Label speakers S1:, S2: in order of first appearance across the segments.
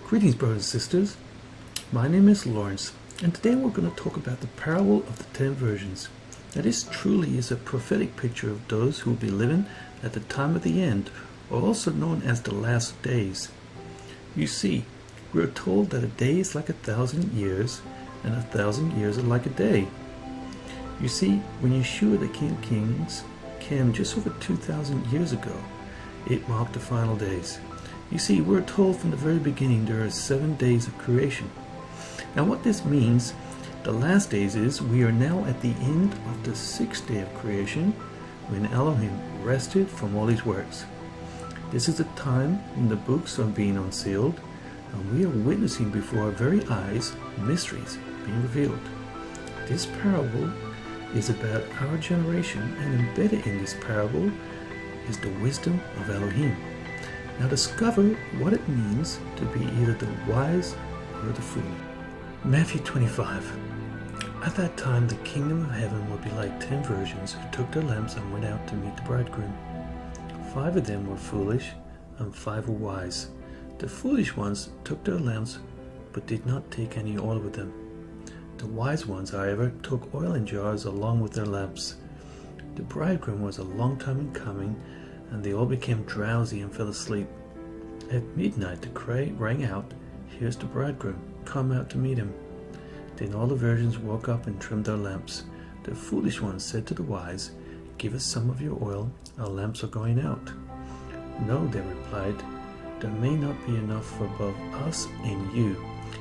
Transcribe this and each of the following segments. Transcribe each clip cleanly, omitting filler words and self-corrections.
S1: Greetings, brothers and sisters. My name is Lawrence, and today we're going to talk about the parable of the 10 virgins. Now, this truly is a prophetic picture of those who will be living at the time of the end, or also known as the last days. You see, we are told that a day is like 1,000 years, and 1,000 years are like a day. You see, when Yeshua the King of Kings came just over 2,000 years ago, it marked the final days. You see, we're told from the very beginning there are 7 days of creation. Now what this means, the last days is we are now at the end of the 6th day of creation when Elohim rested from all his works. This is the time when the books are being unsealed and we are witnessing before our very eyes mysteries being revealed. This parable is about our generation, and embedded in this parable is the wisdom of Elohim. Now discover what it means to be either the wise or the fool. Matthew 25. At that time the kingdom of heaven will be like 10 virgins who took their lamps and went out to meet the bridegroom. 5 of them were foolish, and 5 were wise. The foolish ones took their lamps, but did not take any oil with them. The wise ones, however, took oil in jars along with their lamps. The bridegroom was a long time in coming, and they all became drowsy and fell asleep. At midnight the cry rang out, "Here's the bridegroom, come out to meet him." Then all the virgins woke up and trimmed their lamps. The foolish ones said to the wise, "Give us some of your oil, our lamps are going out." "No," they replied, "there may not be enough for both us and you.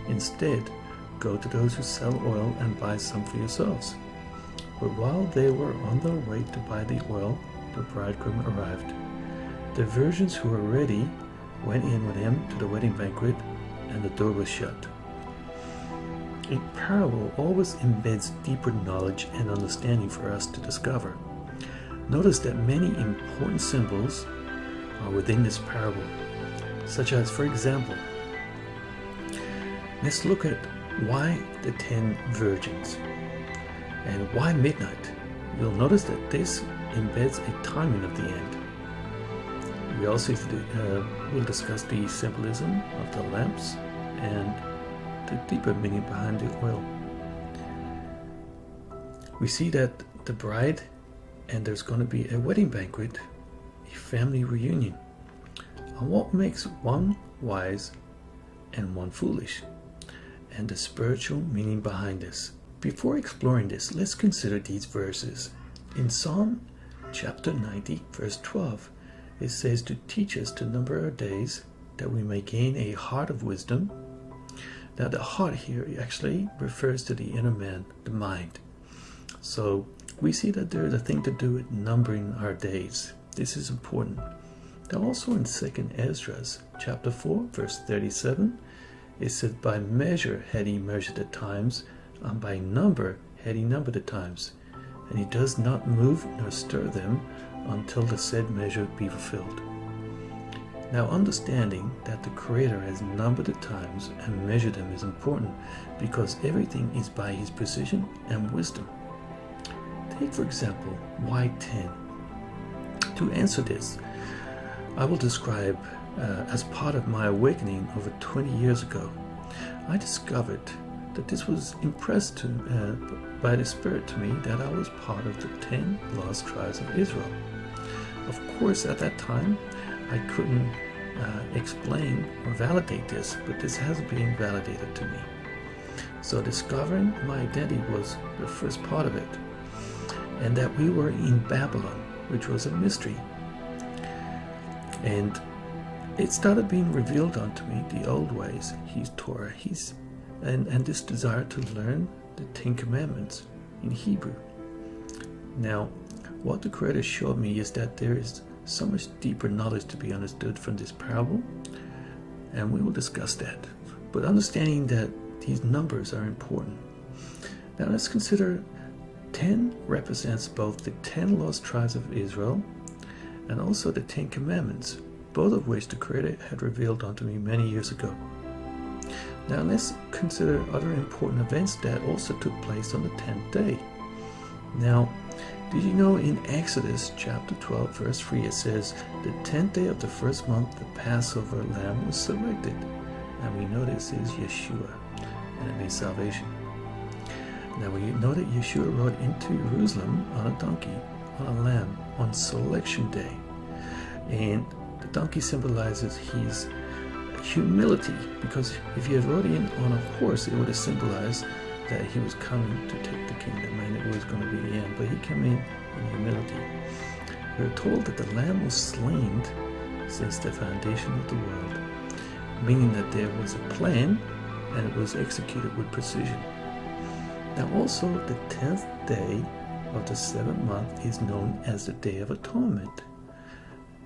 S1: Instead, go to those who sell oil and buy some for yourselves." But while they were on their way to buy the oil, the bridegroom arrived. The virgins who were ready went in with him to the wedding banquet, and the door was shut. A parable always embeds deeper knowledge and understanding for us to discover. Notice that many important symbols are within this parable, such as, for example, let's look at why the 10 virgins and why midnight. You'll notice that this embeds a timing of the end. We also will discuss the symbolism of the lamps and the deeper meaning behind the oil. We see that the bride, and there's going to be a wedding banquet, a family reunion. And what makes one wise and one foolish, and the spiritual meaning behind this. Before exploring this, let's consider these verses. In Psalm chapter 90, verse 12, it says to teach us to number our days, that we may gain a heart of wisdom. Now the heart here actually refers to the inner man, the mind. So we see that there is a thing to do with numbering our days. This is important. Now also in 2nd Ezra chapter 4, verse 37, it says, "By measure had he measured the times, and by number had he numbered the times. And he does not move nor stir them until the said measure be fulfilled." Now understanding that the Creator has numbered the times and measured them is important, because everything is by his precision and wisdom. Take for example, why 10? To answer this, I will describe as part of my awakening over 20 years ago. I discovered that this was impressed by the Spirit to me, that I was part of the 10 lost tribes of Israel. Of course, at that time, I couldn't explain or validate this, but this has been validated to me. So discovering my identity was the first part of it, and that we were in Babylon, which was a mystery. And it started being revealed unto me, the old ways, his Torah, and this desire to learn the 10 Commandments in Hebrew. Now, what the Creator showed me is that there is so much deeper knowledge to be understood from this parable, and we will discuss that. But understanding that these numbers are important. Now let's consider 10 represents both the 10 lost tribes of Israel and also the 10 Commandments, both of which the Creator had revealed unto me many years ago. Now let's consider other important events that also took place on the 10th day. Now, did you know in Exodus chapter 12 verse 3 it says, "The 10th day of the first month the Passover lamb was selected, and we know this is Yeshua, and it means salvation. Now we know that Yeshua rode into Jerusalem on a donkey, on a lamb, on Selection Day. And the donkey symbolizes his humility, because if he had rode in on a horse, it would have symbolized that he was coming to take the kingdom and it was going to be the end. But he came in humility. We're told that the lamb was slain since the foundation of the world, meaning that there was a plan and it was executed with precision. Now also the 10th day of the 7th month is known as the Day of Atonement,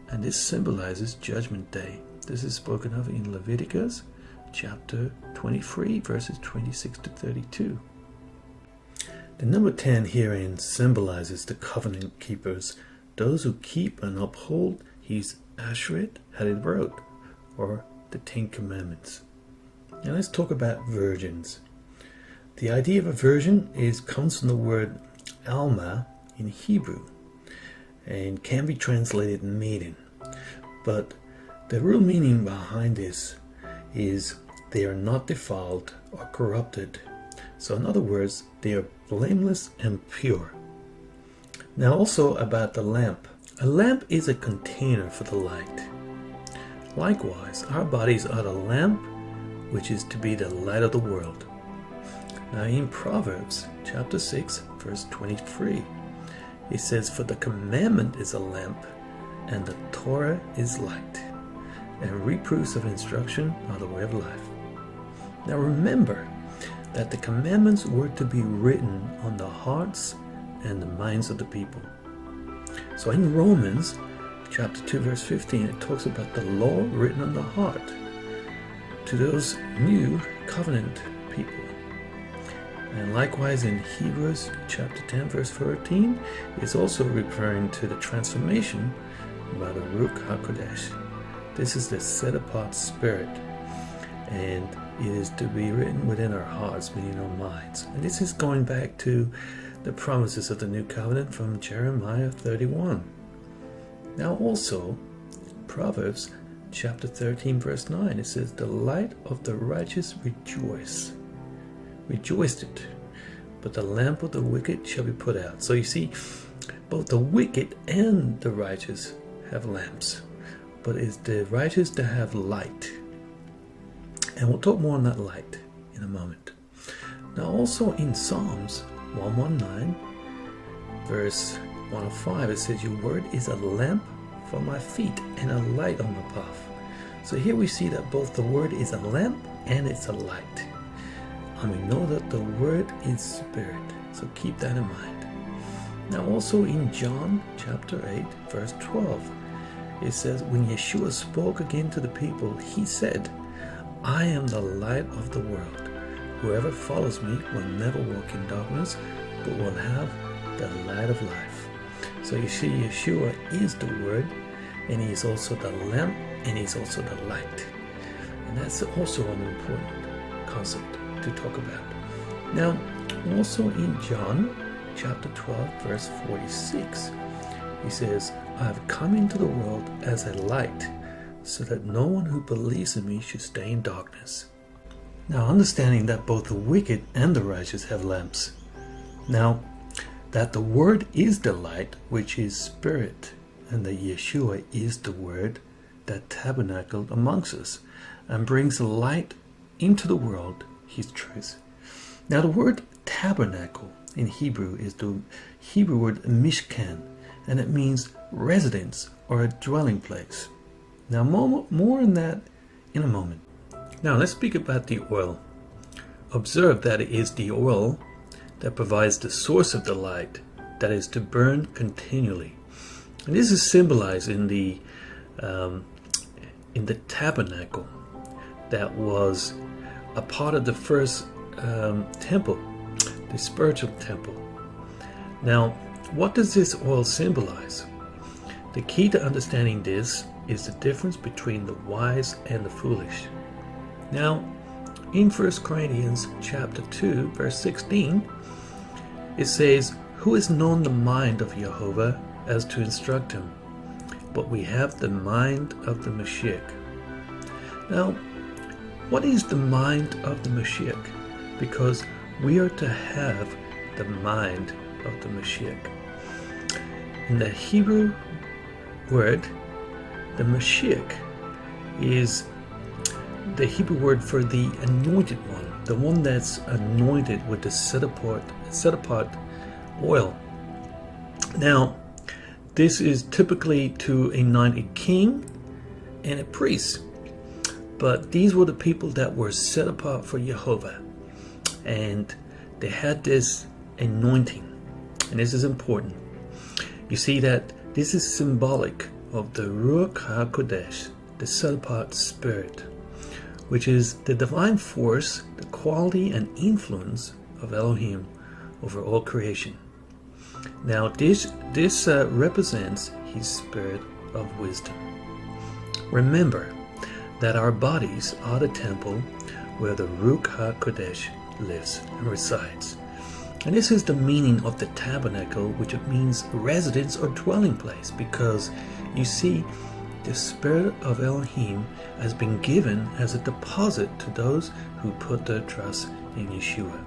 S1: and this symbolizes Judgment Day. This is spoken of in Leviticus chapter 23 verses 26 to 32. The number 10 herein symbolizes the covenant keepers, those who keep and uphold his Asherit Hadibrot, or the 10 Commandments. Now let's talk about virgins. The idea of a virgin comes from the word Alma in Hebrew and can be translated maiden. But the real meaning behind this is they are not defiled or corrupted. So in other words, they are blameless and pure. Now also about the lamp. A lamp is a container for the light. Likewise, our bodies are the lamp, which is to be the light of the world. Now in Proverbs chapter 6 verse 23, it says, "For the commandment is a lamp, and the Torah is light, and reproofs of instruction are the way of life." Now remember that the commandments were to be written on the hearts and the minds of the people. So in Romans chapter 2 verse 15, it talks about the law written on the heart to those new covenant people. And likewise in Hebrews chapter 10 verse 14, it's also referring to the transformation by the Ruach HaKodesh. This is the set apart spirit, and it is to be written within our hearts, meaning our minds. And this is going back to the promises of the new covenant from Jeremiah 31. Now also, Proverbs chapter 13 verse 9, it says, "The light of the righteous rejoiced it, but the lamp of the wicked shall be put out." So you see, both the wicked and the righteous have lamps, but it's the righteous to have light. And we'll talk more on that light in a moment. Now also in Psalms 119 verse 105, it says, "Your word is a lamp for my feet and a light on my path." So here we see that both the word is a lamp and it's a light. And we know that the word is spirit, so keep that in mind. Now also in John chapter 8 verse 12, it says, "When Yeshua spoke again to the people, he said, 'I am the light of the world. Whoever follows me will never walk in darkness, but will have the light of life.'" So you see, Yeshua is the word, and he is also the lamp, and he's also the light. And that's also an important concept to talk about. Now, also in John chapter 12 verse 46, he says, "I have come into the world as a light, so that no one who believes in me should stay in darkness." Now, understanding that both the wicked and the righteous have lamps. Now, that the word is the light, which is spirit, and that Yeshua is the word that tabernacled amongst us and brings light into the world, his truth. Now the word tabernacle in Hebrew is the Hebrew word mishkan, and it means residence or a dwelling place. Now more on that in a moment. Now let's speak about the oil. Observe that it is the oil that provides the source of the light that is to burn continually. And this is symbolized in the tabernacle that was a part of the first temple, the spiritual temple. Now, what does this oil symbolize? The key to understanding this is the difference between the wise and the foolish. Now, in 1 Corinthians chapter 2, verse 16, it says, "Who has known the mind of Jehovah as to instruct him? But we have the mind of the Mashiach." Now, what is the mind of the Mashiach? Because we are to have the mind of the Mashiach. In the Hebrew word, the Mashiach is the Hebrew word for the anointed one, the one that's anointed with the set apart oil. Now, this is typically to anoint a king and a priest, but these were the people that were set apart for Jehovah, and they had this anointing, and this is important. You see that this is symbolic of the Ruach HaKodesh, the set apart spirit, which is the divine force, the quality and influence of Elohim over all creation. Now this represents his spirit of wisdom. Remember that our bodies are the temple where the Ruach HaKodesh lives and resides. And this is the meaning of the tabernacle, which it means residence or dwelling place, because you see, the Spirit of Elohim has been given as a deposit to those who put their trust in Yeshua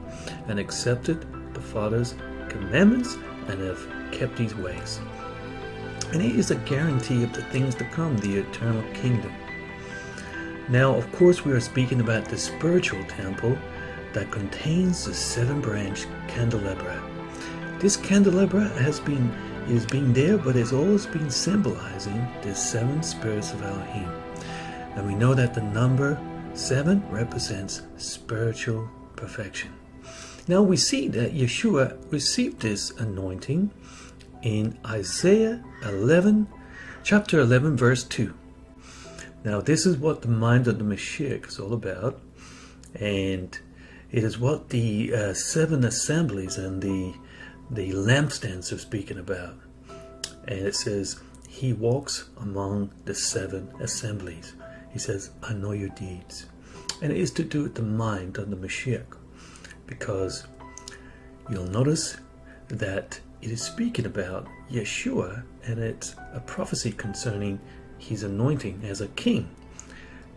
S1: and accepted the Father's commandments and have kept his ways. And it is a guarantee of the things to come, the eternal kingdom. Now, of course, we are speaking about the spiritual temple that contains the 7-branch candelabra. This candelabra is being there, but it's always been symbolizing the 7 spirits of Elohim. And we know that the number 7 represents spiritual perfection. Now we see that Yeshua received this anointing in Isaiah 11, chapter 11, verse 2. Now this is what the mind of the Mashiach is all about, and it is what the 7 assemblies and the lampstands are speaking about. And it says, he walks among the 7 assemblies. He says, I know your deeds. And it is to do with the mind of the Mashiach, because you'll notice that it is speaking about Yeshua, and it's a prophecy concerning his anointing as a king.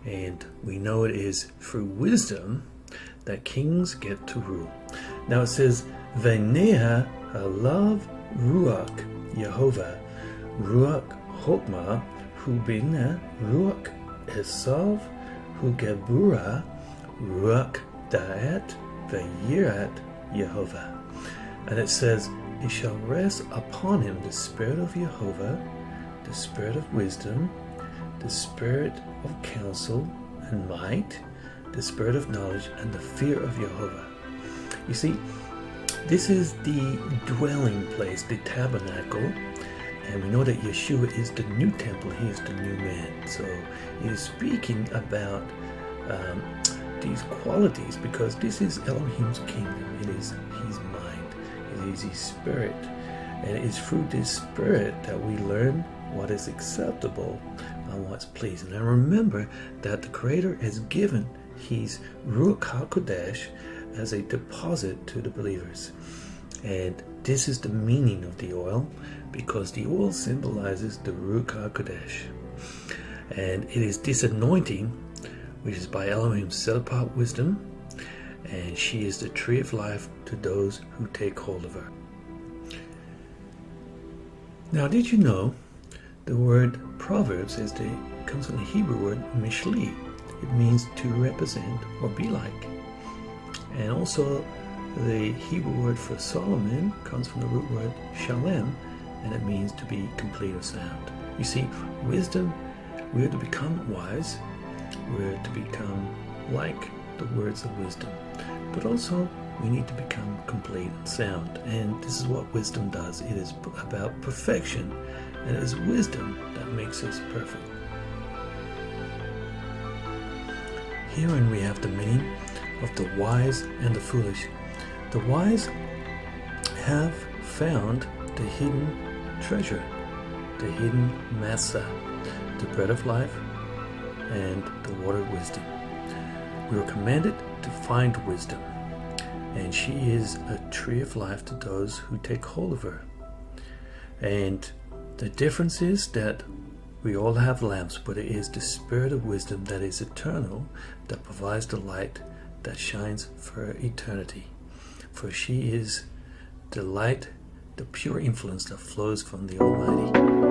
S1: And we know it is through wisdom that kings get to rule. Now it says, Veneha halav ruach Yehovah, ruach chokmah, hu bina, ruach esav, hu gebura, ruach da'at, veyirat Yehovah. And it says, it shall rest upon him the spirit of Yehovah, the spirit of wisdom, the spirit of counsel and might, the spirit of knowledge, and the fear of Jehovah. You see, this is the dwelling place, the tabernacle, and we know that Yeshua is the new temple, he is the new man. So he is speaking about these qualities, because this is Elohim's kingdom, it is his mind, it is his spirit, and it is through this spirit that we learn what is acceptable and what's pleasing. And remember that the Creator has given his Ruach HaKodesh as a deposit to the believers. And this is the meaning of the oil, because the oil symbolizes the Ruach HaKodesh. And it is this anointing, which is by Elohim's set-apart wisdom, and she is the tree of life to those who take hold of her. Now, did you know the word Proverbs comes from the Hebrew word mishli? It means to represent or be like. And also the Hebrew word for Solomon comes from the root word shalem, and it means to be complete or sound. You see, wisdom, we are to become wise, we are to become like the words of wisdom, but also we need to become complete and sound. And this is what wisdom does. It is about perfection, and it is wisdom that makes us perfect. Herein we have the meaning of the wise and the foolish. The wise have found the hidden treasure, the hidden massa, the bread of life, and the water of wisdom. We are commanded to find wisdom, and she is a tree of life to those who take hold of her. And the difference is that We all have lamps, but it is the Spirit of wisdom that is eternal that provides the light that shines for eternity. For she is the light, the pure influence that flows from the Almighty.